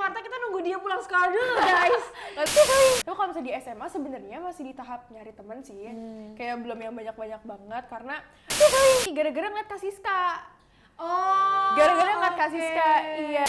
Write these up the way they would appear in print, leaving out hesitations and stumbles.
warteg kita nunggu dia pulang sekolah dulu guys. Lo kalau misalnya di SMA sebenarnya masih di tahap nyari teman sih, kayak belum yang banyak-banyak banget karena gara-gara ngeliat Kak Siska. Oh, Gara-gara ngeliat Kak Siska, iya.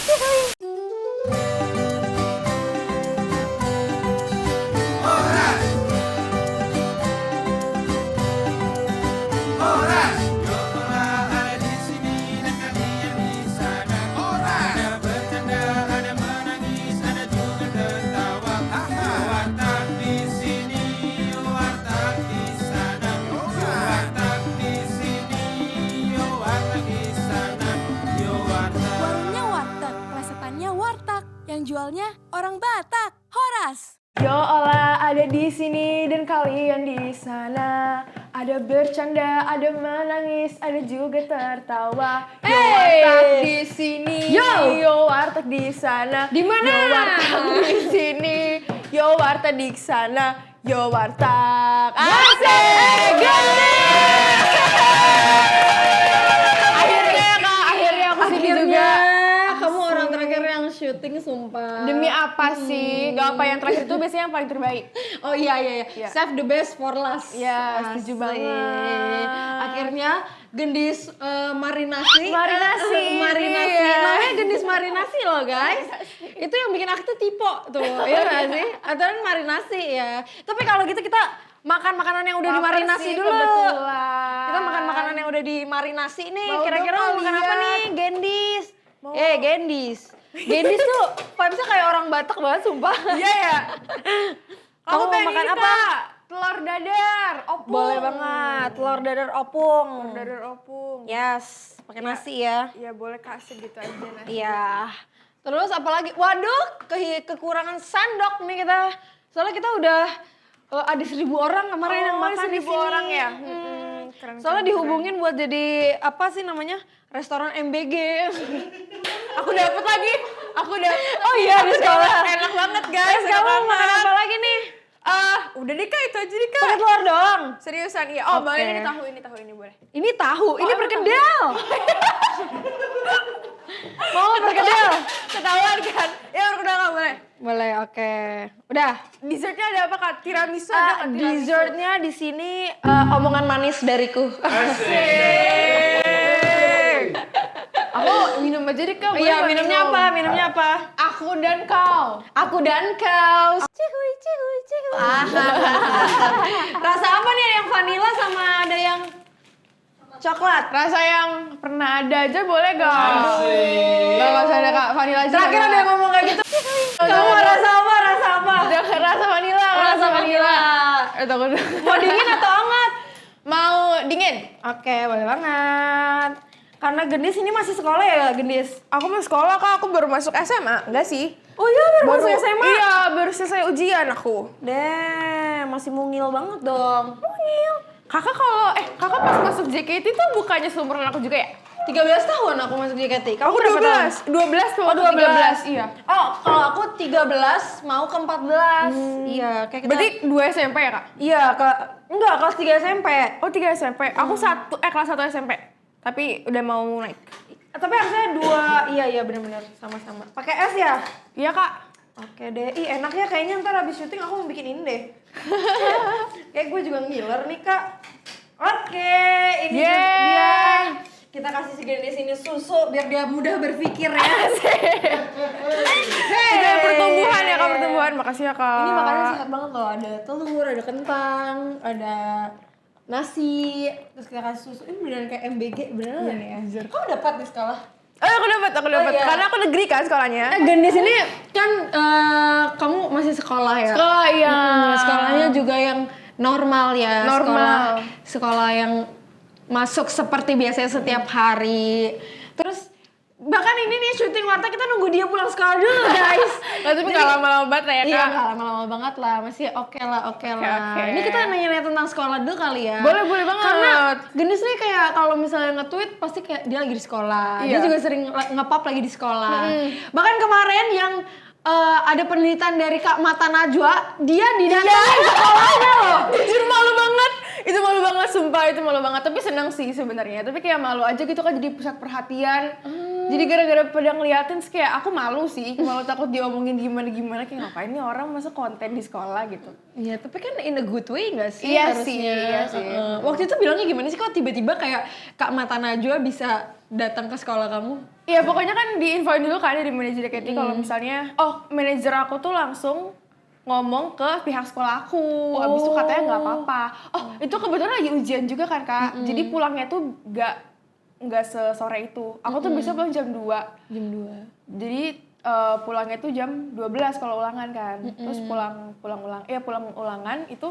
Jualnya orang Batak, Horas. Yo Allah ada di sini dan kalian di sana. Ada bercanda, ada menangis, ada juga tertawa. Yo warteg di sini, yo warteg di sana. Di mana? Yo warteg di sini, yo warteg di sana. Yo warteg. Asik. Akhirnya Kak, akhirnya aku sini juga. Kamu orang terakhir yang syuting sumpah. Demi apa sih? Gak apa, yang terakhir itu biasanya yang paling terbaik. Oh iya. Save the best for last. Ya, setuju banget. Akhirnya gendis marinasi. Marinasi. Namanya gendis marinasi loh guys. Itu yang bikin aku tuh tipe tuh. Iya gak sih? Atau marinasi ya. Tapi kalau gitu kita makan makanan yang udah dimarinasi dulu. Kebetulan. Kita makan makanan yang udah dimarinasi nih. Mau Kira-kira dong mau makan apa kalian. nih? Gendis. Mau. Gendis. Gendis tuh vibes-nya kayak orang Batak banget sumpah. Iya ya. Kamu mau pengen makan ini, apa? Kak? Telur dadar, opung. Boleh banget, telur dadar opung. Telur dadar opung. Yes, pakai nasi ya. Iya boleh kasih gitu aja nasi. Iya. Terus apalagi? Waduh, kekurangan sendok nih kita. Soalnya kita udah ada 1.000 orang kemarin yang makan di 1.000 sini. orang ya? Keren, soalnya dihubungin buat jadi apa sih namanya? Restoran MBG. Aku dapet lagi. Oh iya di sekolah. Enak banget guys. Kamu makan apa lagi nih? Udah deh Kak, itu aja deh Kak. Pakai telur doang. Seriusan, iya. Oh, Oke. boleh ini tahu ini boleh. Ini tahu, ini perkedel. Mau nggak perkedel? Ketahuan kan? Ya udah nggak boleh. Boleh, oke. Udah. Dessertnya ada apa Kak? Tiramisu ada Kak? Tiramisu. Dessertnya di sini omongan manis dariku. Aku minum aja deh Kak. Iya, boleh minumnya apa? Minumnya apa? Aku dan kau. Aku dan kau. Cihuy. Rasa apa nih? Ada yang vanilla sama ada yang coklat. Rasa yang pernah ada aja boleh gak? Gak usah ada Kak, vanilla aja. Terakhir ada yang ngomong kayak gitu. Kamu rasa apa? Jangan rasa vanilla. Rasa vanilla. Takut. Mau dingin atau hangat? Mau dingin? Oke, boleh banget. Karena Gendis ini masih sekolah ya, Gendis? Aku mau sekolah Kak, aku baru masuk SMA. Enggak sih? Oh iya, baru masuk SMA? Iya, baru selesai ujian aku. Masih mungil banget dong. Mungil. Kakak kakak pas masuk JKT tuh bukannya seumuran aku juga ya? 13 tahun aku masuk JKT. Kamu Aku berapa tahun? 12 mau 13, iya. Oh, kalau aku 13 mau ke 14. Iya, kayak kita. Berarti 2 SMP ya Kak? Iya, enggak, kelas 3 SMP. Oh 3 SMP, aku kelas 1 SMP. Tapi udah mau naik. Tapi harusnya 2, iya benar-benar sama-sama. Pakai S ya? Iya Kak. Oke deh, enak ya kayaknya ntar abis syuting aku mau bikin ini deh. Kayak gue juga ngiler nih Kak. Oke, ini dia. Kita kasih si Gendis ini susu biar dia mudah berpikir ya. Hey, pertumbuhan ya Kak, pertumbuhan. Makasih ya Kak. Ini makannya sehat banget loh, ada telur, ada kentang, ada nasi, terus kita kasih susu. Ini beneran kayak MBG, beneran ya? Kamu dapat di sekolah? Aku dapat. iya. Karena aku negeri kan sekolahnya. Gendis ini kan kamu masih sekolah ya? Sekolah iya. Sekolahnya juga yang normal ya. Normal. Sekolah yang masuk seperti biasanya setiap hari. Terus bahkan ini nih syuting warteg kita nunggu dia pulang sekolah dulu guys. Tapi gak lama-lama banget ya Kak? Iya gak lama-lama banget lah, masih oke lah. Oke. Ini kita nanya-nanya tentang sekolah dulu kali ya. Boleh banget. Karena Gendis nih kayak kalau misalnya nge-tweet pasti kayak dia lagi di sekolah. Iya. Dia juga sering nge-pop lagi di sekolah. Bahkan kemarin yang ada penelitian dari Kak Mata Najwa, dia didatangin sekolahnya loh. Jujur malu banget. Itu malu banget, sumpah itu malu banget. Tapi seneng sih sebenarnya. Tapi kayak malu aja gitu kan jadi pusat perhatian. Jadi gara-gara pada ngeliatin kayak aku malu takut diomongin gimana kayak ngapain nih orang masa konten di sekolah gitu. Iya, tapi kan in a good way gak sih Iya harusnya? sih. Waktu itu bilangnya gimana sih kok tiba-tiba kayak Kak Mata Najwa bisa datang ke sekolah kamu? Iya pokoknya kan diinfoin dulu kan dari manajer JKT kalau misalnya, manajer aku tuh langsung ngomong ke pihak sekolah aku, abis itu katanya nggak apa-apa. Itu kebetulan lagi ujian juga kan Kak, jadi pulangnya tuh nggak sesore itu. Aku tuh bisa pulang jam 2. Jam 2. Jadi pulangnya tuh jam 12 kalau ulangan kan. Terus pulang ulangan itu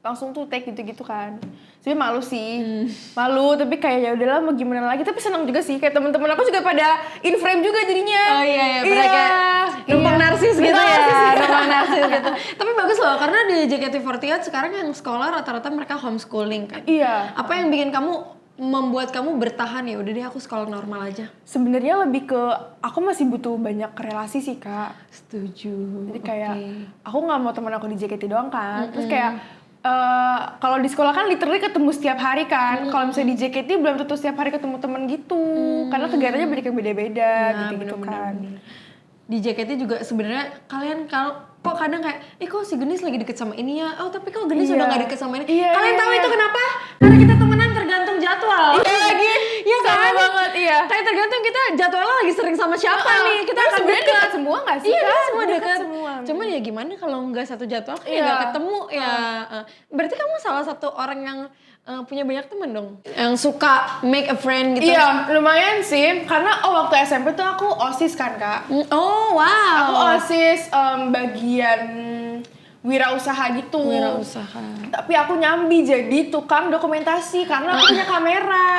langsung tuh take gitu-gitu kan. Tapi malu sih. Malu tapi kayak ya udahlah mau gimana lagi, tapi senang juga sih kayak teman-teman aku juga pada in frame juga jadinya. Oh iya, pada kayak numpang narsis gitu numpang narsis gitu. Tapi bagus loh karena di JKT48 sekarang yang sekolah rata-rata mereka homeschooling kan. Iya. Apa yang bikin membuat kamu bertahan ya udah deh aku sekolah normal aja? Sebenarnya lebih ke aku masih butuh banyak relasi sih Kak. Setuju. Jadi kayak aku nggak mau teman aku di JKT doang kan. Terus kayak kalau di sekolah kan literally ketemu setiap hari kan. Kalau misalnya di JKT belum tentu setiap hari ketemu teman gitu. Karena kegiatannya banyak yang beda-beda gitu kan. Di JKT juga sebenarnya kalian kok kadang kayak, kok si Genis lagi deket sama ini ya? Oh tapi kok Genis udah gak deket sama ini? Kalian tahu itu kenapa? Karena kita temenan tergantung jadwal. Iya lagi. Iya kan? Sama banget, iya. Kayak tergantung kita jadwalnya lagi sering sama siapa nih. Kita akan sebenarnya deket. dekat semua gak sih? Iya Kak? semua dekat. Semua. Cuman ya gimana kalau nggak satu jadwal kan ya nggak ketemu ya. Berarti kamu salah satu orang yang punya banyak temen dong? Yang suka make a friend gitu? Iya, lumayan sih. Karena waktu SMP tuh aku OSIS kan Kak. Oh wow. Aku OSIS bagian wirausaha gitu. Wirausaha. Tapi aku nyambi jadi tukang dokumentasi karena aku punya kamera.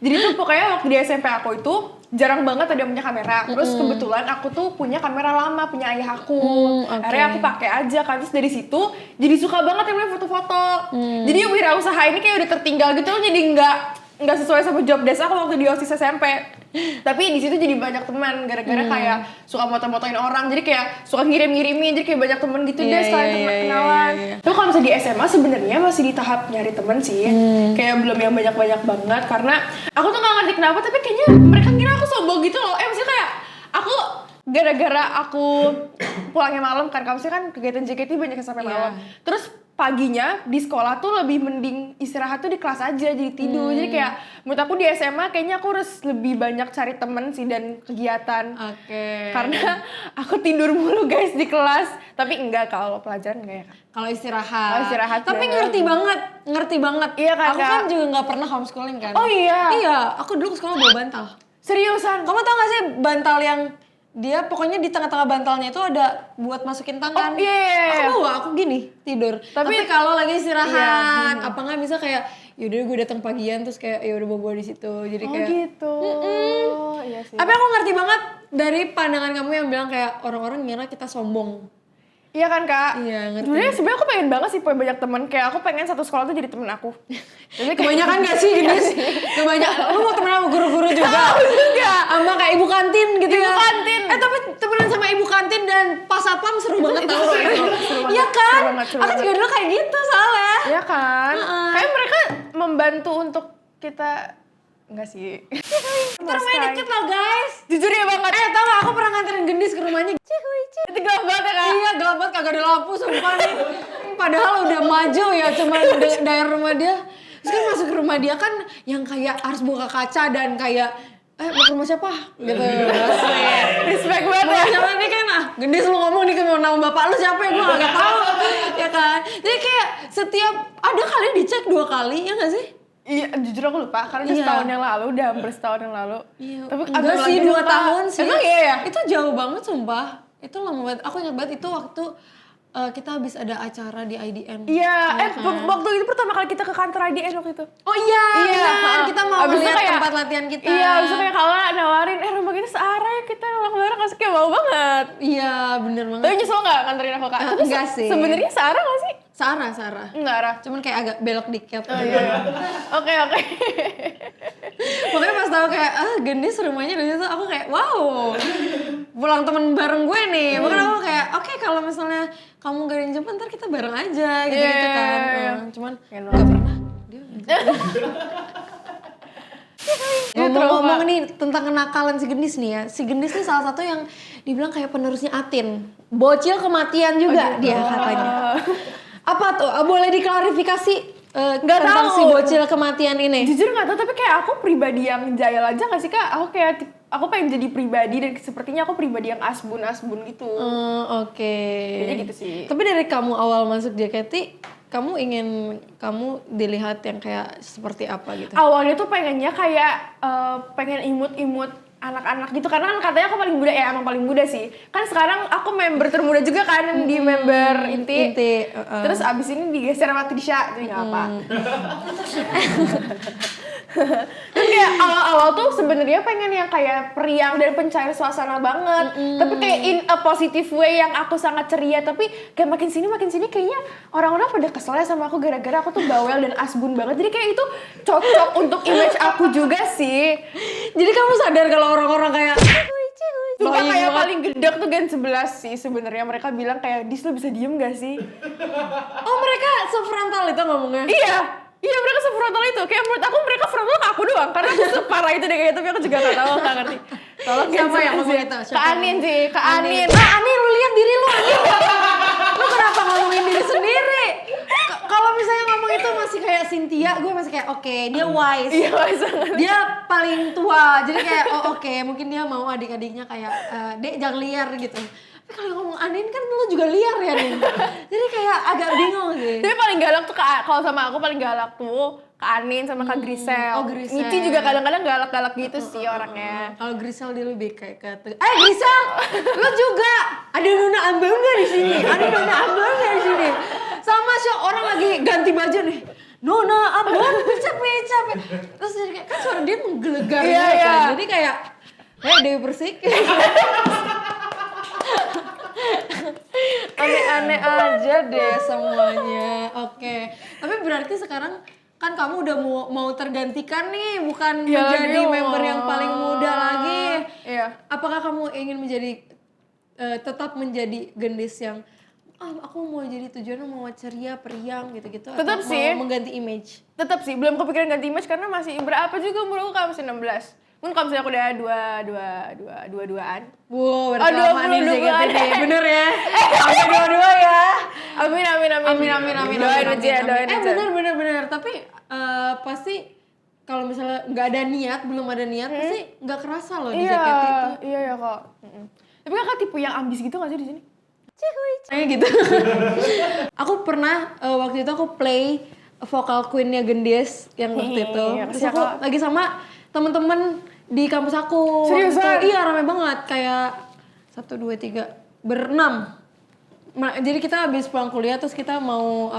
Jadi tuh pokoknya waktu di SMP aku itu jarang banget ada yang punya kamera. Terus kebetulan aku tuh punya kamera lama, punya ayah aku. Akhirnya aku pakai aja kan. Terus dari situ jadi suka banget yang namanya foto-foto. Jadi wirausaha ini kayak udah tertinggal gitu loh, jadi nggak sesuai sama job desk aku waktu di OSIS SMP. Tapi di situ jadi banyak teman gara-gara kayak suka moto-motoin orang, jadi kayak suka ngirim-ngirimin, jadi kayak banyak teman gitu deh sekalian kenalan. Tapi kalau misalnya di SMA sebenarnya masih di tahap nyari teman sih, kayak belum yang banyak-banyak banget karena aku tuh nggak ngerti kenapa, tapi kayaknya mereka ngira aku sombong gitu loh. Maksudnya kayak aku gara-gara aku pulangnya malam kan, kamu sih kan kegiatan JKT banyak sampai malam. Terus paginya di sekolah tuh lebih mending istirahat tuh di kelas aja, jadi tidur. Jadi kayak menurut aku di SMA kayaknya aku harus lebih banyak cari temen sih dan kegiatan. Karena aku tidur mulu guys di kelas. Tapi enggak, kalau pelajaran enggak ya. Kalau istirahat. Tapi bener. ngerti banget. Iya kan, aku kan juga nggak pernah homeschooling kan. Oh iya. Iya, aku dulu ke sekolah bawa bantal. Seriusan? Kamu tau gak sih bantal yang dia pokoknya di tengah-tengah bantalnya itu ada buat masukin tangan. Oh iya. Aku bawa, aku gini tidur. Tapi kalau lagi istirahat, apa nggak bisa kayak yaudah gue datang pagian terus kayak ya udah bawa di situ. Jadi kayak gitu. Iya sih. Tapi aku ngerti banget dari pandangan kamu yang bilang kayak orang-orang ngira kita sombong. Iya kan Kak? Iya ngerti. Sebenarnya aku pengen banget sih punya banyak teman. Kayak aku pengen satu sekolah tuh jadi temen aku. Jadi kebanyakan gak sih Genis? Kebanyakan. Lu mau temenan sama guru-guru juga? Juga. Sama kayak ibu kantin gitu ya? Ibu kantin. Tapi temenan sama ibu kantin dan pas satpam seru banget tau. Seru Iya kan? seru Aku juga dulu kayak gitu soalnya. Iya kan? Kayak mereka membantu untuk kita. Enggak sih. Itu rumahnya deket loh guys. Jujur ya banget. Tau gak aku pernah nganterin Gendis ke rumahnya. Itu gelap banget ya Kak? Iya gelap banget, kagak ada lampu sumpah nih. Padahal udah maju ya, cuma daerah rumah dia. Terus kan masuk ke rumah dia kan yang kayak harus buka kaca dan kayak mau ke rumah siapa? Gitu. Respect banget ya. Siapa nih kan? Gendis lu ngomong nih mau nama bapak lu siapa ya? Gue gak tahu. Ya kan? Jadi kayak setiap ada kali dicek 2 kali, ya gak sih? Iya, jujur aku lupa karena itu setahun yang lalu, udah hampir setahun yang lalu. Iya. Tapi enggak sih 2 tahun sih. Emang iya ya? Itu jauh banget sumpah. Itu lama banget. Aku ingat banget itu waktu kita habis ada acara di IDN. Iya, waktu itu pertama kali kita ke kantor IDN waktu itu. Oh iya, benar. Kita mau lihat tempat latihan kita. Iya, abis itu kayak Kala nawarin, rumah kita searah ya, kita ulang bareng, kasih kayak mau banget. Iya, bener banget. Tapi nyesel gak nganterin aku Kak? Enggak sih. Sebenarnya searah gak sih? Sarah. Enggak, Arah. Cuman kayak agak belok dikit. Oh iya. Oke. Pokoknya pas tahu kayak Gendis rumahnya di situ, aku kayak wow. Pulang temen bareng gue nih. Makanya aku kayak oke, kalau misalnya kamu gak ada yang jemput ntar kita bareng aja gitu kan. Cuman gak pernah. Ngomong-ngomong nih tentang kenakalan si Gendis nih ya. Si Gendis nih salah satu yang dibilang kayak penerusnya Atin. Bocil kematian juga dia katanya. Apa tuh? Boleh diklarifikasi tentang tahu. si bocil kematian ini? Jujur nggak tahu, tapi kayak aku pribadi yang jahil aja nggak sih Kak? Aku pengen jadi pribadi dan sepertinya aku pribadi yang asbun gitu. Oke. Kayaknya gitu sih. Tapi dari kamu awal masuk JKT, kamu ingin kamu dilihat yang kayak seperti apa gitu? Awalnya tuh pengennya kayak pengen imut-imut anak-anak gitu, karena kan katanya aku paling muda, ya emang paling muda sih. Kan sekarang aku member termuda juga kan di member inti. Terus abis ini digeser sama Trisha, jadi nggak apa. Terus kayak awal-awal tuh sebenarnya pengen yang kayak periang dan pencair suasana banget. Tapi kayak in a positive way yang aku sangat ceria. Tapi kayak makin sini kayaknya orang-orang pada keselnya sama aku gara-gara aku tuh bawel dan asbun banget. Jadi kayak itu cocok untuk image aku juga sih. Jadi kamu sadar kalau orang-orang kayak Sumpah kayak paling gedek tuh Gen 11 sih sebenarnya. Mereka bilang kayak, Dis lu bisa diem gak sih? oh mereka sefrontal itu ngomongnya? Iya mereka sefrontal itu. Kayak menurut aku mereka frontal ke aku doang. Karena aku separah itu deh kayaknya, tapi aku juga gak tahu, gak ngerti. Tolong Siapa yang ngomong itu? Kak Anin sih, Kak Anin. Anin, lu lihat diri lu, Anin. Lu kenapa ngomongin diri sendiri? Kalau misalnya ngomong itu masih kayak Cynthia, gue masih kayak oke, dia wise. Iya wise banget. Dia paling tua, jadi kayak oke, mungkin dia mau adik-adiknya kayak dek jangan liar gitu. Tapi kalau ngomong Anin kan lu juga liar ya Nin. Jadi kayak agak bingung sih. Tapi paling galak tuh kalau sama aku paling galak tuh Kak Anin sama Kak Grisel. Oh, Grisel. Niti juga kadang-kadang galak-galak gitu sih orangnya. Kalau Grisel dia lebih kayak Grisel, lu juga ada Nona Ambon nggak di sini? Ada Nona Ambon nggak di sini? Sama sih orang lagi ganti baju nih. Nona Ambon, capek. Terus jadi kayak kan suara dia menggelegar gitu kan. Jadi kayak Dewi Persik. Aneh-aneh aja deh semuanya. Oke. Tapi berarti sekarang kan kamu udah mau tergantikan nih, bukan menjadi member yang paling muda lagi. Iya. Apakah kamu ingin menjadi tetap menjadi Gendis yang aku mau jadi tujuannya mau ceria, periang gitu-gitu? Tetap atau sih. mau mengganti image? Tetap sih, belum kepikiran ganti image karena masih berapa juga umur aku kan masih 16. Mungkin kalau misalnya aku udah dua-duaan. Wow, berarti Aduh, lama nih 22 JKT nih. Bener ya? Sampai dua-dua ya? Amin. Doain aja. Bener. Tapi pasti kalau misalnya nggak ada niat, belum ada niat, pasti nggak kerasa loh di JKT itu. Iya kok. Tapi kakak tipe yang ambis gitu nggak sih di sini? Kayak gitu. Aku pernah waktu itu aku play vokal queen-nya Gendis yang waktu itu. Terus aku lagi sama temen-temen di kampus aku. Seriusan? Iya rame banget, kayak 1, 2, 3, berenam. Jadi kita habis pulang kuliah terus kita mau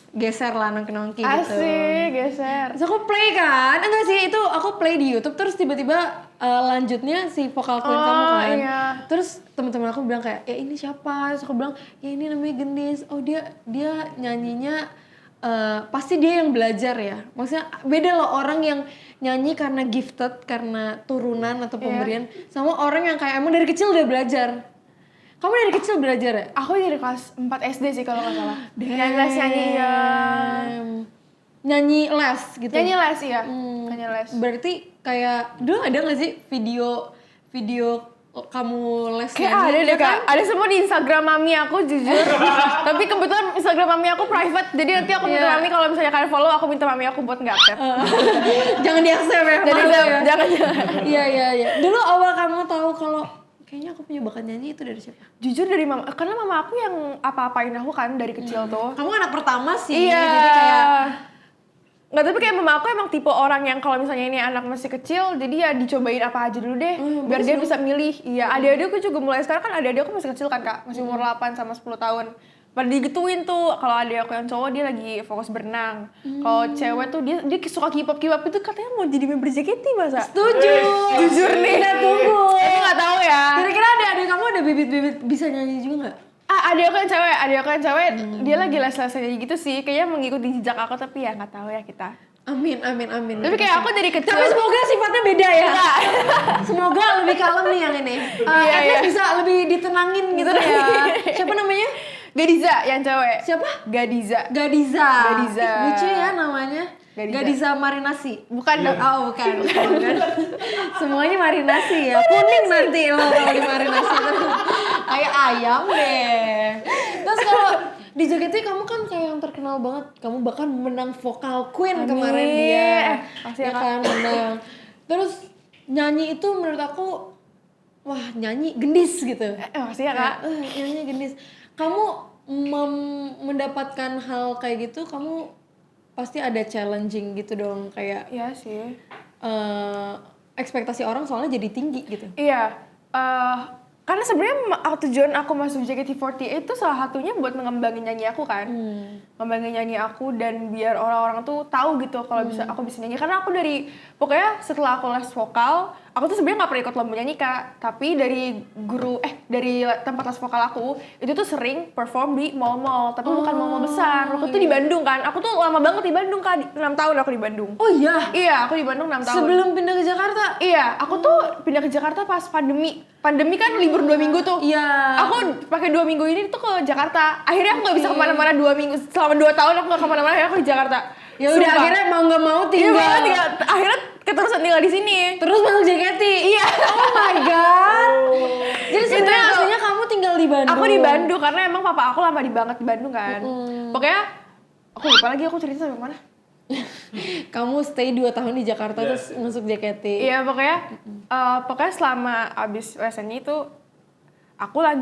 geser lah nongki-nongki gitu. Asik, geser. Terus aku play kan, enggak sih itu aku play di YouTube terus tiba-tiba lanjutnya si vokal queen kamu kan. Iya. Terus teman-teman aku bilang kayak, ini siapa? Terus aku bilang, ya ini namanya Gendis. Oh dia nyanyinya pasti dia yang belajar ya. Maksudnya beda loh orang yang nyanyi karena gifted, karena turunan atau pemberian, sama orang yang kayak emang dari kecil udah belajar. Kamu dari kecil belajar ya? Aku dari kelas 4 SD sih kalau nggak salah. Nyanyi les ya. Nyanyi les gitu? Nyanyi les iya. Nyanyi les. Berarti kayak, dulu ada nggak sih video kamu les kayak nyanyi? ada deh Kak. Ada semua di Instagram mami aku jujur. Tapi kebetulan Instagram mami aku private. Jadi nanti aku minta mami kalau misalnya kalian follow, aku minta mami aku buat nge-accept. Jangan di-accept ya? Jadi jangan. Iya. Dulu awal kamu tahu kalau kayaknya aku punya bakat nyanyi itu dari siapa? Jujur dari mama, karena mama aku yang apa-apain aku kan dari kecil tuh. Kamu anak pertama sih, Iya. jadi kayak nggak, tapi kayak mama aku emang tipe orang yang kalau misalnya ini anak masih kecil, jadi ya dicobain apa aja dulu deh, biar dia bisa milih. Iya, adik-adikku juga mulai sekarang kan adik-adikku masih kecil kan Kak, masih umur 8 sama 10 tahun. Pada digituin tuh, kalau adik aku yang cowok dia lagi fokus berenang. Kalau cewek tuh dia suka K-pop itu katanya mau jadi member JKT masa? setuju. Jujur nih. Kita tunggu. Aku nggak tahu ya. Kira-kira adik kamu ada bibit-bibit bisa nyanyi juga nggak? Adik aku yang cewek, dia lagi les-les aja gitu sih. Kayaknya mengikuti jejak aku, tapi ya nggak tahu ya kita. Amin. Tapi kayak aku dari kecil. Tapi semoga sifatnya beda ya. Semoga lebih kalem nih yang ini. At least bisa lebih ditenangin gitu ya. Siapa namanya? Gadiza yang cewek. Siapa? Gadiza. Gadiza. Gadiza. Lucu ya namanya. Gadisa marinasi. Bukan dong. Oh, bukan. Semuanya marinasi ya. Kuning nanti lo kalau dimarinasi terus. Kayak ayam deh. Terus kalau di JKT kamu kan kayak yang terkenal banget. Kamu bahkan menang vokal queen kemarin dia. Pasti Ya kan menang. Terus nyanyi itu menurut aku wah nyanyi gendis gitu. Pasti ya Kak. Nyanyi gendis. Kamu mendapatkan hal kayak gitu, kamu pasti ada challenging gitu dong, kayak Iya sih. ekspektasi orang soalnya jadi tinggi gitu. Iya, karena sebenarnya tujuan aku masuk JKT48 itu salah satunya buat mengembangin nyanyi aku kan, ngembangin nyanyi aku dan biar orang-orang tuh tahu gitu kalau aku bisa nyanyi. Karena aku pokoknya setelah aku les vokal, aku tuh sebenarnya nggak pernah ikut lomba nyanyi Kak, tapi dari dari tempat les vokal aku itu tuh sering perform di mall-mall, tapi bukan mall-mall besar. Waktu itu di Bandung kan, aku tuh lama banget di Bandung Kak, 6 tahun aku di Bandung. Oh iya? Iya, aku di Bandung 6 tahun. Sebelum pindah ke Jakarta? Iya, aku tuh pindah ke Jakarta pas pandemi. Pandemi kan libur 2 minggu tuh. Iya. Aku pakai 2 minggu ini tuh ke Jakarta. Akhirnya aku nggak bisa kemana-mana 2 minggu. Selama 2 tahun aku nggak kemana-mana, akhirnya aku di Jakarta. Ya udah akhirnya mau nggak mau Iya, tinggal. akhirnya keterusan tinggal di sini. Terus masuk JKT? Iya. Oh my god. Jadi sebenarnya aslinya kamu tinggal di Bandung? Aku di Bandung karena emang papa aku lama banget di Bandung kan. Pokoknya aku lupa lagi aku cerita sampai mana. Kamu stay 2 tahun di Jakarta terus masuk JKT. Iya pokoknya selama abis lesannya itu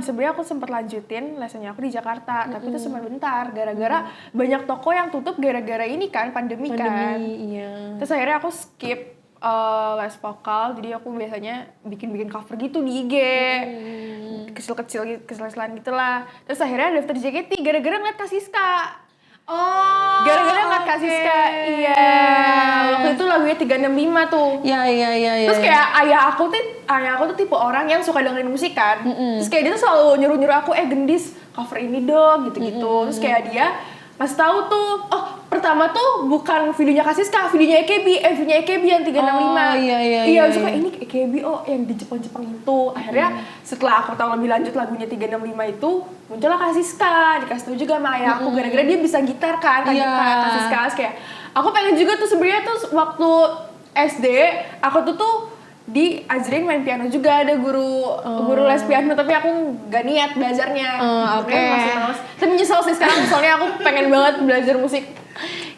sebenarnya aku sempat lanjutin lesannya aku di Jakarta, tapi itu cuma bentar gara-gara banyak toko yang tutup gara-gara ini kan pandemi kan. Iya. Terus akhirnya aku skip les vokal, jadi aku biasanya bikin cover gitu di IG. Kecil-kecilan gitu lah. Terus akhirnya daftar JKT gara-gara ngeliat Kak Siska. Oh. Gara-gara ngeliat Kak Siska. Iya. Waktu itu lagunya 365 tuh. Iya. Terus kayak ayah aku tuh tipe orang yang suka dengerin musik kan. Terus kayak dia tuh selalu nyuruh aku, gendis cover ini dong gitu-gitu. Terus kayak dia pas tahu tuh, pertama tuh bukan videonya Kak Siska, videonya AKB yang 365. Iya, terus kayak ini AKB yang di Jepang itu. Akhirnya setelah aku tahu lebih lanjut lagunya 365 itu, muncullah Kak Siska, dikasih tahu juga sama ayah aku gara-gara dia bisa gitar kan, Kak Siska. Terus kayak aku pengen juga tuh sebenarnya tuh waktu SD, aku tuh diajarin main piano juga, ada guru les piano, tapi aku gak niat belajarnya. Oke. Tapi menyesal sih sekarang, soalnya aku pengen banget belajar musik.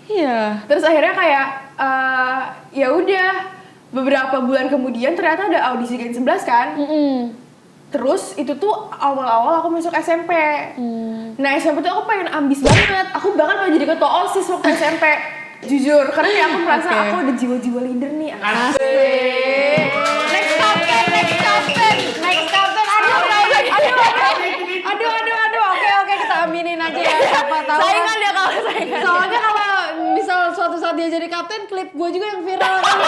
Iya. Terus akhirnya kayak ya udah beberapa bulan kemudian ternyata ada audisi Gen 11 kan. Terus itu tuh awal-awal aku masuk SMP. Nah SMP tuh aku pengen ambis banget. Aku bahkan mau jadi ketua OSIS waktu SMP. Jujur, karena ya aku merasa aku ada jiwa-jiwa leader nih. Asik. Next captain. Aduh. Oke, kita aminin aja ya. Siapa tahu. Saingan dia kalau saingan. Soalnya kalau misal suatu saat dia jadi kapten, klip gue juga yang viral kan.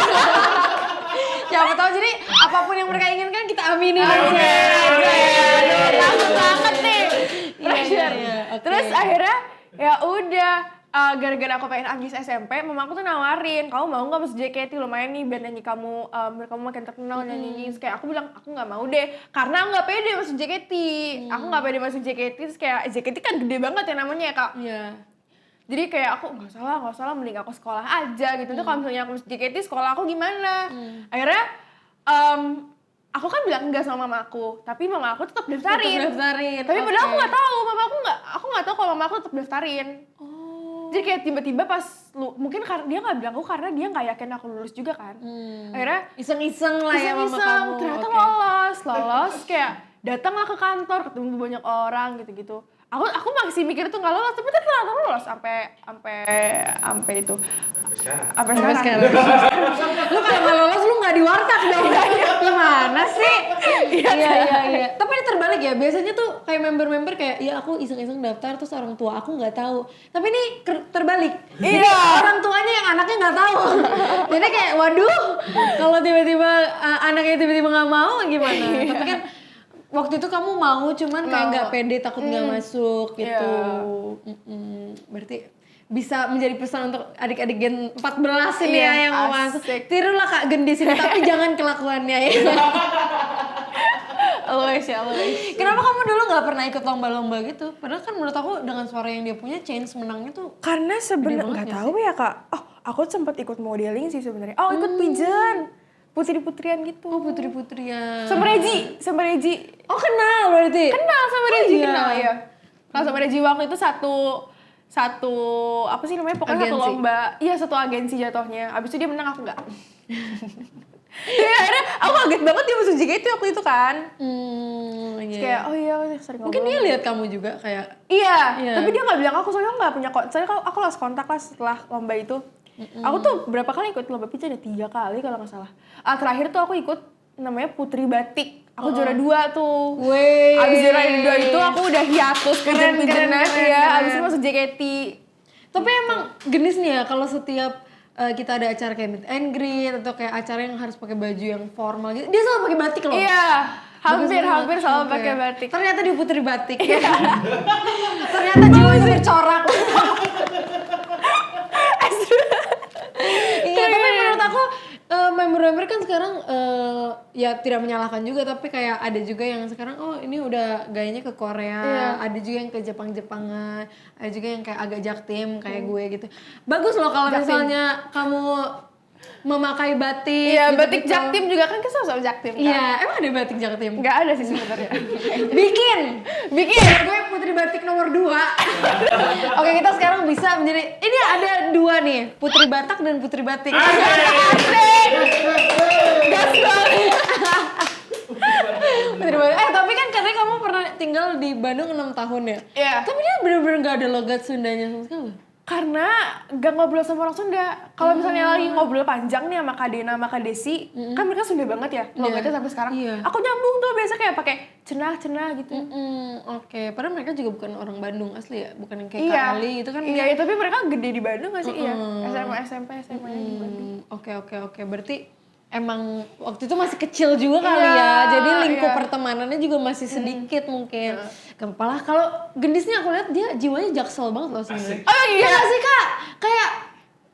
Siapa tahu, jadi apapun yang mereka inginkan kita aminin aja. Langsung banget nih. Iya. Terus akhirnya ya udah. Gara-gara aku pengen ambis SMP, mama aku tuh nawarin, kamu mau nggak masuk JKT, lumayan nih band nyanyi kamu makin terkenal nyanyi. Terus kayak aku bilang aku nggak mau deh, karena aku nggak pede masuk JKT. Aku nggak pede masuk JKT, terus kayak JKT kan gede banget ya namanya ya Kak. Iya. Jadi kayak aku nggak salah, mending aku sekolah aja gitu. Tuh kalau misalnya aku masuk JKT, sekolah aku gimana? Akhirnya aku kan bilang enggak sama mama aku, tapi mama aku tetap daftarin. Tapi padahal aku nggak tahu, aku nggak tahu kalau mama aku tetap daftarin. Jadi kayak tiba-tiba pas mungkin karena dia nggak bilang aku karena dia nggak yakin aku lulus juga kan. Akhirnya Iseng-iseng lah ya mama kamu. Ternyata lolos kayak datanglah ke kantor, ketemu banyak orang gitu-gitu. Aku masih mikir tuh nggak lolos, tapi ternyata lolos sampai itu. Sampai sekarang. Lu kalau nggak lolos lu nggak di warteg dong. Gimana sih? Iya. Tapi ini terbalik ya. Biasanya tuh kayak member-member kayak ya aku iseng-iseng daftar terus orang tua aku nggak tahu. Tapi ini terbalik. Jadi orang tuanya yang anaknya nggak tahu. Jadi kayak waduh, kalau tiba-tiba anaknya tiba-tiba nggak mau gimana? Tapi kan waktu itu kamu mau, cuman kayak nggak pede, takut nggak masuk gitu. Berarti bisa menjadi pesan untuk adik-adik Gen 14 ini ya yang mau masuk. Tirulah Kak Gendis ini, tapi jangan kelakuannya ya. Always. Kenapa kamu dulu nggak pernah ikut lomba-lomba gitu? Padahal kan menurut aku dengan suara yang dia punya, chance menangnya tuh Karena sebenarnya nggak tahu ya Kak. aku sempat ikut modeling sih sebenarnya. Oh, ikut pageant. Putri-putrian gitu. Oh, putri-putrian. Sama Reji. Oh, kenal berarti? Kenal sama Reji, iya. kenal ya. Kenal sama Reji waktu itu satu apa sih namanya? Pokoknya satu Agensi. lomba. Iya, satu agensi jatuhnya. Abis itu dia menang, aku enggak. Ya, akhirnya aku kaget banget dia masuk JKT waktu itu kan. Iya. Terus kayak, oh iya, sering Mungkin ngobrol. dia lihat kamu juga kayak Iya, Iya. tapi dia nggak bilang aku soalnya nggak punya soalnya aku lost kontak lah setelah lomba itu. Aku tuh berapa kali ikut lomba pica ada 3 kali kalau nggak salah. Terakhir tuh aku ikut namanya Putri Batik. Aku juara 2 tuh. Weh. Abis juara 2 itu aku udah hiatus Keren, pijen-pijenan keren, ya. keren. Abis itu masuk JKT. Tapi emang genis nih ya kalau setiap kita ada acara kayak meet and greet atau kayak acara yang harus pakai baju yang formal gitu, dia selalu pakai batik loh. Iya, hampir Bagus banget. selalu Oke. pakai batik. Ternyata dia putri batik. Ternyata jiwanya bercorak. Iya, tapi menurut aku member-member kan sekarang ya tidak menyalahkan juga, tapi kayak ada juga yang sekarang oh ini udah gayanya ke Korea, Iya. ada juga yang ke Jepang-Jepangan, ada juga yang kayak agak jaktim kayak gue gitu. Bagus loh kalau misalnya kamu memakai batik. Iya, gitu-gitu. batik jaktim juga kan kesel sama jaktim kan. Iya, emang ada batik jaktim? Nggak ada sih sebenarnya. Bikin. Gue putri batik nomor 2. Oke, kita sekarang bisa menjadi ini ada 2 nih, putri Batak dan putri batik. Asik! Gas banget. Putri batik. Tapi kan katanya kamu pernah tinggal di Bandung 6 tahun ya? Iya. Tapi dia bener-bener gak ada logat Sundanya sama sekali. Karena gak ngobrol sama orang Sunda. Kalau misalnya lagi ngobrol panjang nih sama Kak Dena sama Kak Desi, kan mereka Sunda banget ya, logatnya sampai sekarang. Iya. Aku nyambung tuh biasa kayak pakai cenah gitu. Oke, padahal mereka juga bukan orang Bandung asli ya, bukan yang kayak Iya. Kak Ali itu kan. Iya, tapi mereka gede di Bandung gak sih? Iya. SMA, SMP, SMA-nya di Bandung. Oke. Berarti emang waktu itu masih kecil juga kali Iya, ya. Jadi lingkup iya. pertemanannya juga masih sedikit mungkin. Gak apa-apa lah. Kalau gendisnya aku lihat dia jiwanya jaksel banget loh sebenarnya. Oh iya. Iya gak sih Kak? Kayak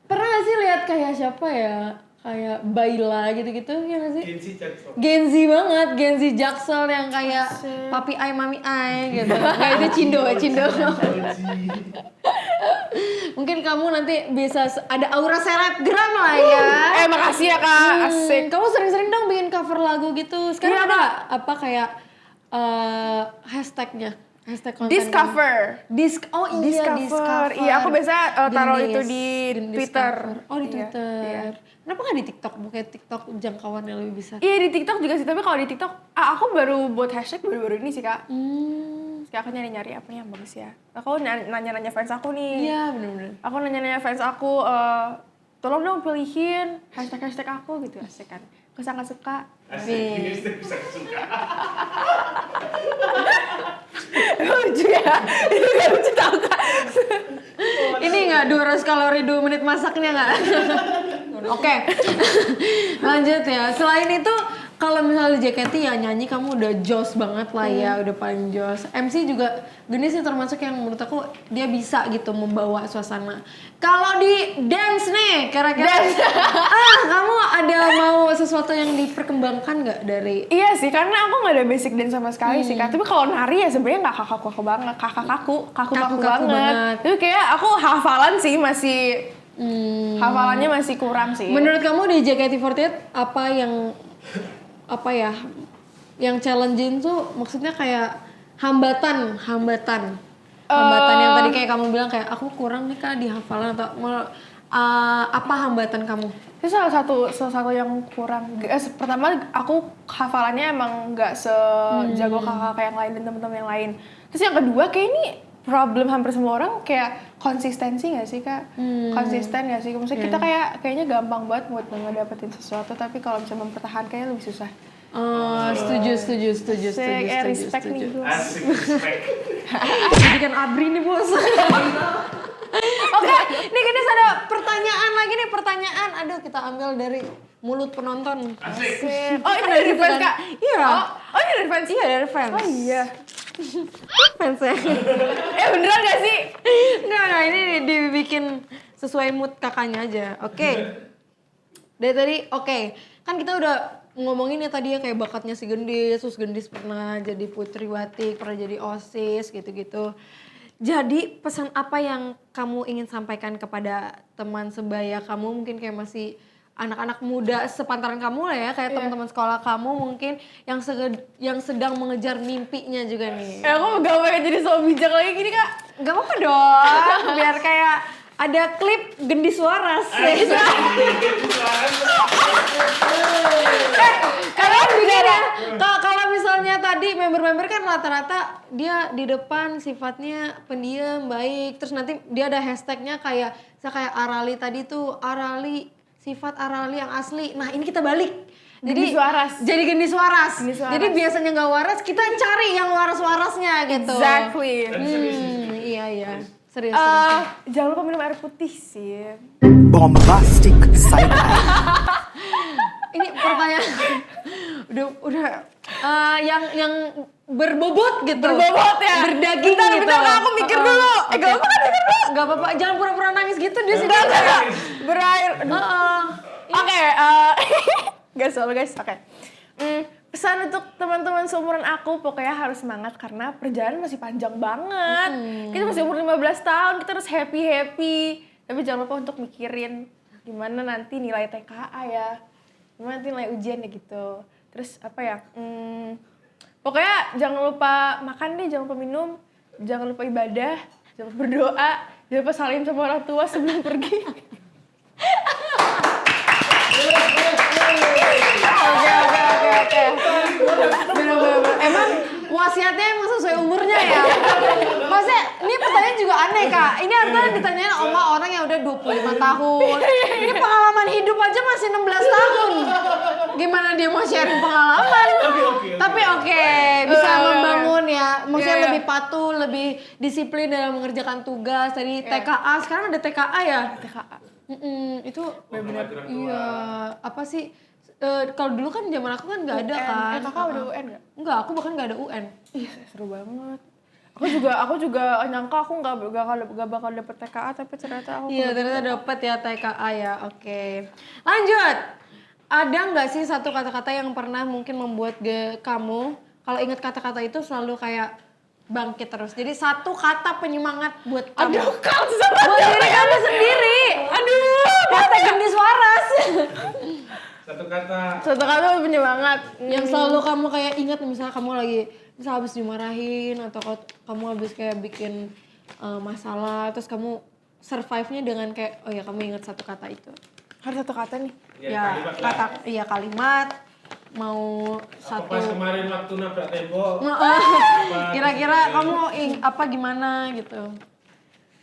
pernah gak sih lihat kayak siapa ya? Kayak Baila gitu-gitu ya gak sih? Genzi banget, Genzi Jaksel yang kayak papi ai mami ai gitu. Kayak itu Cindo. Mungkin kamu nanti bisa ada aura selebgram lah ya. Makasih ya Kak, asik. Kamu sering-sering dong bikin cover lagu gitu. Sekarang ada nggak apa kayak hashtagnya? Hashtag konten Discover. Oh iya, Discover. Iya, aku biasa taruh Gendis. itu di Gendis Twitter. cover. Oh di Iya, Twitter. iya. Kenapa nggak di TikTok? Bukannya TikTok jangkauannya lebih besar. Iya di TikTok juga sih, tapi kalau di TikTok, aku baru buat hashtag baru-baru ini sih Kak. Kayak aku nyari-nyari apa nih yang bagus ya. Aku nanya-nanya fans aku nih. Iya benar-benar. Aku nanya-nanya fans aku, tolong dong pilihin hashtag-hashtag aku gitu, asik kan. Aku sangat suka. Lucu ya, itu gak lucu tau Kak. Ini nggak 200 kalori 2 menit masaknya nggak? Oke, lanjut ya. Selain itu, kalau misalnya di JKT ya nyanyi kamu udah jos banget lah ya, udah paling jos. MC juga Genis sih termasuk yang menurut aku dia bisa gitu membawa suasana. Kalau di dance nih, kira-kira kamu ada mau sesuatu yang diperkembangkan nggak dari? Iya sih, karena aku gak ada basic dance sama sekali sih Kak. Tapi kalau nari ya sebenarnya gak kaku banget, kaku Kaku-kaku banget. banget. Tapi kayak aku hafalan sih masih, hafalannya masih kurang sih. Menurut kamu di JKT48 apa ya yang challenging tuh maksudnya kayak hambatan yang tadi kayak kamu bilang kayak aku kurang nih Kak di hafalan atau apa hambatan kamu? Itu salah satu yang kurang. Pertama aku hafalannya emang nggak sejago kakak yang lain dan teman-teman yang lain. Terus yang kedua kayak ini problem hampir semua orang kayak konsistensi nggak sih Kak? Konsisten nggak sih? Maksudnya kita kayaknya gampang banget buat ngedapetin sesuatu, tapi kalau misalnya mempertahankannya lebih susah. Setuju. Respect nih bos. Jadikan Abri nih bos. Oke, nih Genis ada pertanyaan lagi nih, Aduh, kita ambil dari mulut penonton. Oh ini dari fans Kak? Iya. Oh ini dari fans? Iya, dari fans. Oh iya. Fans ya. Beneran gak sih? Enggak, ini dibikin sesuai mood kakaknya aja. Oke. Dari tadi, kan kita udah ngomongin ya tadi ya kayak bakatnya si Gendis, terus Gendis pernah jadi putri batik, pernah jadi OSIS gitu-gitu. Jadi pesan apa yang kamu ingin sampaikan kepada teman sebaya kamu, mungkin kayak masih anak-anak muda sepantaran kamu lah ya, kayak teman-teman sekolah kamu mungkin yang sedang mengejar mimpinya juga nih. Aku gak pengen jadi so bijak lagi gini Kak. Gak apa-apa dong, biar kayak ada klip Gendis Waras. Karena begini ya, kalau misalnya tadi member-member kan rata-rata dia di depan sifatnya pendiam, baik. Terus nanti dia ada hashtagnya kayak Arali tadi tuh, sifat Arali yang asli. Nah ini kita balik. Gendis waras. Jadi gendis waras. Gendis waras. Jadi biasanya nggak waras, kita cari yang waras-warasnya gitu. Exactly. Iya. Serius. Jangan lupa minum air putih sih. Bombastic side eye. Ini pertanyaan udah yang berbobot gitu. Berbobot ya? Berdaging Bentar, gitu. bentar, aku mikir dulu. Gak apa-apa kan mikir dulu. Gak apa-apa, jangan pura-pura nangis gitu di sini. Berair. Oke, guys, oke. Pesan untuk teman-teman seumuran aku, pokoknya harus semangat karena perjalanan masih panjang banget. Kita masih umur 15 tahun, kita harus happy. Tapi jangan lupa untuk mikirin gimana nanti nilai TKA ya. Gimana nanti nilai ujian ya gitu. Terus apa ya, pokoknya jangan lupa makan deh, jangan lupa minum, jangan lupa ibadah, jangan lupa berdoa, jangan lupa salim sama orang tua sebelum pergi. Oke. Bener. Emang wasiatnya emang sesuai umurnya ya? Maksudnya ini pertanyaan juga aneh Kak. Ini artinya ditanyain sama orang yang udah 25 tahun. Ini pengalaman hidup aja masih 16 tahun. Gimana dia mau sharing pengalaman? Tapi oke, bisa membangun ya. Maksudnya lebih patuh, lebih disiplin dalam mengerjakan tugas. Tadi TKA, sekarang ada TKA ya? TKA. Itu benar-benar iya. Apa sih? Kalau dulu kan zaman aku kan nggak ada kan. Kakak udah UN nggak? Enggak, aku bahkan nggak ada UN. Ih, seru banget. Aku juga nyangka aku nggak bakal dapet TKA, tapi ternyata aku. Iya, ternyata dapet ya TKA ya. Oke. Lanjut. Ada nggak sih satu kata-kata yang pernah mungkin membuat kamu kalau ingat kata-kata itu selalu kayak bangkit terus. Jadi satu kata penyemangat buat kamu. Aduh, kau susah banget. Buat diri kamu sendiri. Aduh. Kata gendis waras. Satu kata penyemangat. Yang selalu kamu kayak ingat misalnya kamu lagi misal habis dimarahin atau kamu habis kayak bikin masalah terus kamu survive-nya dengan kayak oh ya kamu ingat satu kata itu. Harus satu kata nih. Ya, kalimat mau satu. Pas kemarin waktu nabrak tembok. Kira-kira kamu apa gimana gitu.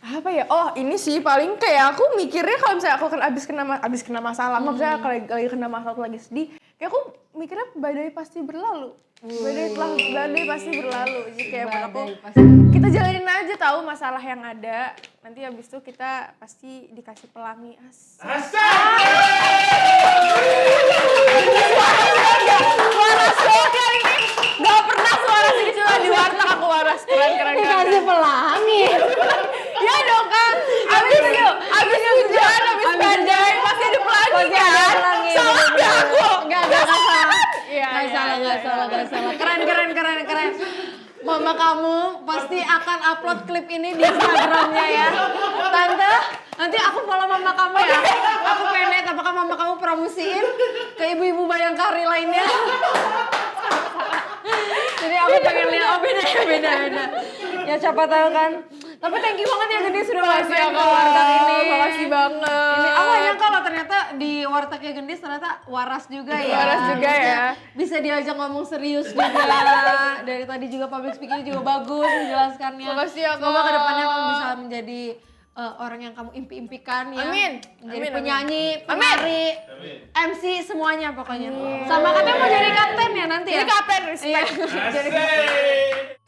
Apa ya? Oh, ini sih paling kayak aku mikirnya kalau misalnya aku abis kena masalah, misalnya kalau lagi kena masalah lagi sedih, kayak aku mikirnya badai pasti berlalu. Badai pasti berlalu. Jadi kayak buat aku kita jalanin aja tahu masalah yang ada. Nanti habis itu kita pasti dikasih pelangi. Waras banget kali ini. Gak pernah suara sini cuma di warteg aku waras. Keren. Dikasih pelangi. Ya dong Kang. Abis hujan, abis badai pasti ada pelangi kan? Salah gak aku? Gak salah. Iya. Gak salah. Keren. Mama kamu pasti akan upload klip ini di Instagramnya ya. Tante, nanti aku follow mama kamu ya. Aku pengen lihat apakah mama kamu promosiin ke ibu-ibu Bayangkari lainnya. Jadi aku pengen lihat, oh beda. Ya siapa tahu kan. Tapi thank you banget ya Gede sudah main ke warteg ini. Makasih banget. Ini aku nyangka loh ternyata di wartegnya Gendis ternyata waras juga ya. Waras juga ya. Bisa diajak ngomong serius juga. Dari tadi juga public speaking juga bagus menjelaskannya. Makasih ya, Kak. Semoga kedepannya kamu bisa menjadi orang yang kamu impi-impikan ya. Amin. Menjadi penyanyi, penari, MC semuanya pokoknya. Sama katanya mau jadi kapten ya nanti ya. Jadi kapten, respect. Jadi kapten.